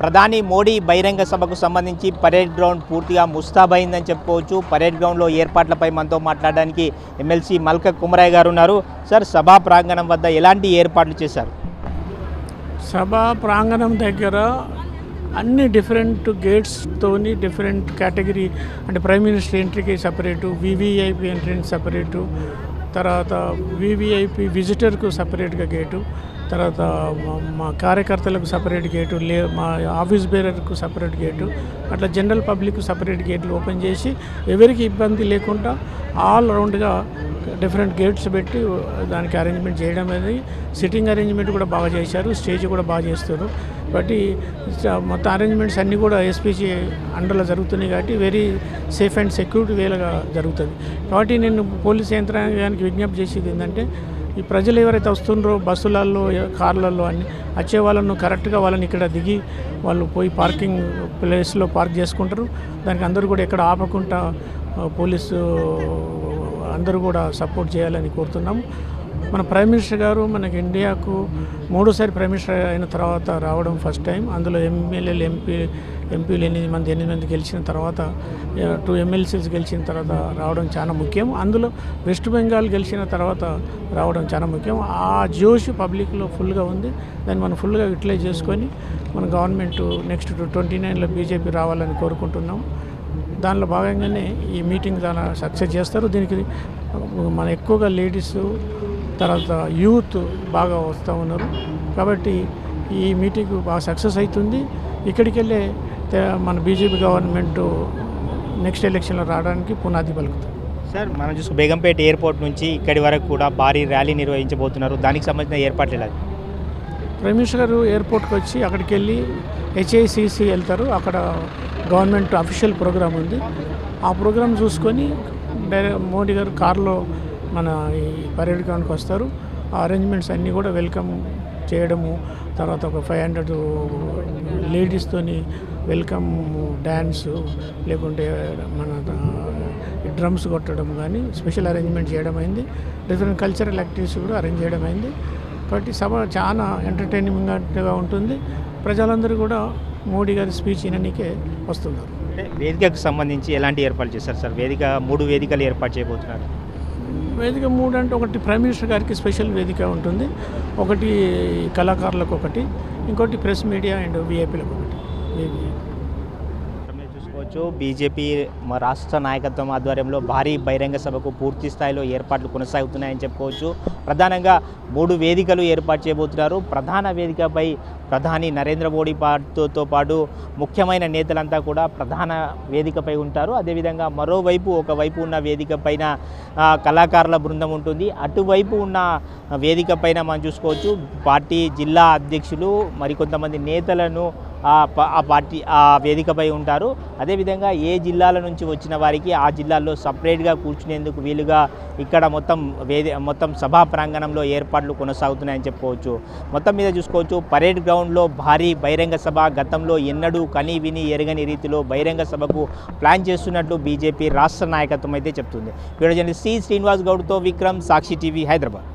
ప్రధాని మోడీ బహిరంగ సభకు సంబంధించి పరేడ్ గ్రౌండ్ పూర్తిగా ముస్తాబైందని చెప్పుకోవచ్చు. పరేడ్ గ్రౌండ్లో ఏర్పాట్లపై మనతో మాట్లాడడానికి ఎమ్మెల్సీ మల్క కుమరయ్య గారు ఉన్నారు. సార్, సభా ప్రాంగణం వద్ద ఎలాంటి ఏర్పాట్లు చేశారు? సభా ప్రాంగణం దగ్గర అన్ని డిఫరెంట్ గేట్స్తోని డిఫరెంట్ కేటగిరీ, అంటే ప్రైమ్ మినిస్టర్ ఎంట్రీకి సపరేటు, వివిఐపి ఎంట్రీకి సపరేటు, తర్వాత వివిఐపి విజిటర్కు సపరేట్గా గేటు, తర్వాత మా కార్యకర్తలకు సపరేట్ గేటు, మా ఆఫీస్ బేరర్కు సపరేట్ గేటు, అట్లా జనరల్ పబ్లిక్ సపరేట్ గేట్లు ఓపెన్ చేసి ఎవరికి ఇబ్బంది లేకుండా ఆల్ రౌండ్గా డిఫరెంట్ గేట్స్ పెట్టి దానికి అరేంజ్మెంట్ చేయడం అనేది. సిట్టింగ్ అరేంజ్మెంట్ కూడా బాగా చేశారు, స్టేజ్ కూడా బాగా చేస్తారు. కాబట్టి మొత్తం అరేంజ్మెంట్స్ అన్నీ కూడా ఎస్పీసీ అండర్లో జరుగుతున్నాయి కాబట్టి వెరీ సేఫ్ అండ్ సెక్యూరిటీ వేలుగా జరుగుతుంది. కాబట్టి నేను పోలీస్ యంత్రాంగానికి విజ్ఞప్తి చేసేది ఏంటంటే, ఈ ప్రజలు ఎవరైతే వస్తుండ్రో బస్సులలో కార్లలో అన్ని వచ్చే వాళ్ళను కరెక్ట్గా వాళ్ళని ఇక్కడ దిగి వాళ్ళు పోయి పార్కింగ్ ప్లేస్లో పార్క్ చేసుకుంటారు. దానికి అందరూ కూడా ఎక్కడ ఆపకుండా పోలీసు అందరూ కూడా సపోర్ట్ చేయాలని కోరుతున్నాము. మన ప్రైమ్ మినిస్టర్ గారు మనకి ఇండియాకు 3సారి ప్రైమ్ మినిస్టర్ అయిన తర్వాత రావడం ఫస్ట్ టైం. అందులో ఎమ్మెల్యేలు ఎంపీలు 8 మంది గెలిచిన తర్వాత 2 ఎమ్మెల్సీస్ గెలిచిన తర్వాత రావడం చాలా ముఖ్యం. అందులో వెస్ట్ బెంగాల్ గెలిచిన తర్వాత రావడం చాలా ముఖ్యం. ఆ జోష్ పబ్లిక్లో ఫుల్గా ఉంది. దాన్ని మనం ఫుల్గా యూటిలైజ్ చేసుకొని మన గవర్నమెంట్ నెక్స్ట్ 29లో బీజేపీ రావాలని కోరుకుంటున్నాం. దానిలో భాగంగానే ఈ మీటింగ్ చాలా సక్సెస్ చేస్తారు. దీనికి మన ఎక్కువగా లేడీస్ తర్వాత యూత్ బాగా వస్తూ ఉన్నారు. కాబట్టి ఈ మీటింగ్ బాగా సక్సెస్ అవుతుంది. ఇక్కడికి వెళ్ళే మన బీజేపీ గవర్నమెంట్ నెక్స్ట్ ఎలక్షన్లో రావడానికి పునాది పలుకుతుంది. సార్, మనం చూసుకు బేగంపేట ఎయిర్పోర్ట్ నుంచి ఇక్కడి వరకు కూడా భారీ ర్యాలీ నిర్వహించబోతున్నారు. దానికి సంబంధించిన ఏర్పాట్లు ఎలా? ప్రైమ్ మినిస్టర్ గారు ఎయిర్పోర్ట్కి వచ్చి అక్కడికి వెళ్ళి HICC వెళ్తారు. అక్కడ గవర్నమెంట్ అఫీషియల్ ప్రోగ్రామ్ ఉంది. ఆ ప్రోగ్రామ్ చూసుకొని మోడీ గారు కారులో మన ఈ పరేడ్ గ్రౌండ్కి వస్తారు. ఆ అరేంజ్మెంట్స్ అన్నీ కూడా వెల్కమ్ చేయడము, తర్వాత ఒక 500 లేడీస్తోని వెల్కమ్ డ్యాన్సు, లేకుంటే మన డ్రమ్స్ కొట్టడం కానీ స్పెషల్ అరేంజ్మెంట్ చేయడం అయింది. డిఫరెంట్ కల్చరల్ యాక్టివిటీస్ కూడా అరేంజ్ చేయడం అయింది. కాబట్టి సభ చాలా ఎంటర్టైనింగ్గా ఉంటుంది. ప్రజలందరూ కూడా మోడీ గారి స్పీచ్ వినడానికే వస్తున్నారు. వేదికకు సంబంధించి ఎలాంటి ఏర్పాట్లు చేస్తారు సార్? 3 వేదికలు ఏర్పాటు చేయబోతున్నారు. వేదిక 3 అంటే ఒకటి ప్రైమ్ మినిస్టర్ గారికి స్పెషల్ వేదిక ఉంటుంది, ఒకటి కళాకారులకు ఒకటి, ఇంకోటి ప్రెస్ మీడియా అండ్ విఐపీలకు ఒకటి. చూసుకోవచ్చు, బీజేపీ రాష్ట్ర నాయకత్వం ఆధ్వర్యంలో భారీ బహిరంగ సభకు పూర్తి స్థాయిలో ఏర్పాట్లు కొనసాగుతున్నాయని చెప్పుకోవచ్చు. ప్రధానంగా 3 వేదికలు ఏర్పాటు చేయబోతున్నారు. ప్రధాన వేదికపై ప్రధాని నరేంద్ర మోడీ తో పాటు ముఖ్యమైన నేతలంతా కూడా ప్రధాన వేదికపై ఉంటారు. అదేవిధంగా మరోవైపు ఒకవైపు ఉన్న వేదిక పైన కళాకారుల బృందం ఉంటుంది. అటువైపు ఉన్న వేదిక పైన మనం చూసుకోవచ్చు పార్టీ జిల్లా అధ్యక్షులు మరికొంతమంది నేతలను ఆ వేదికపై ఉంటారు. అదేవిధంగా ఏ జిల్లాల నుంచి వచ్చిన వారికి ఆ జిల్లాల్లో సపరేట్గా కూర్చునేందుకు వీలుగా ఇక్కడ మొత్తం సభా ప్రాంగణంలో ఏర్పాట్లు కొనసాగుతున్నాయని చెప్పుకోవచ్చు. మొత్తం మీద చూసుకోవచ్చు, పరేడ్ గ్రౌండ్లో భారీ బహిరంగ సభ గతంలో ఎన్నడూ కని విని ఎరగని రీతిలో బహిరంగ సభకు ప్లాన్ చేస్తున్నట్లు బీజేపీ రాష్ట్ర నాయకత్వం అయితే చెప్తుంది. వీడియో జర్నలిస్ట్ శ్రీనివాస్ గౌడ్తో విక్రమ్, సాక్షి టీవీ, హైదరాబాద్.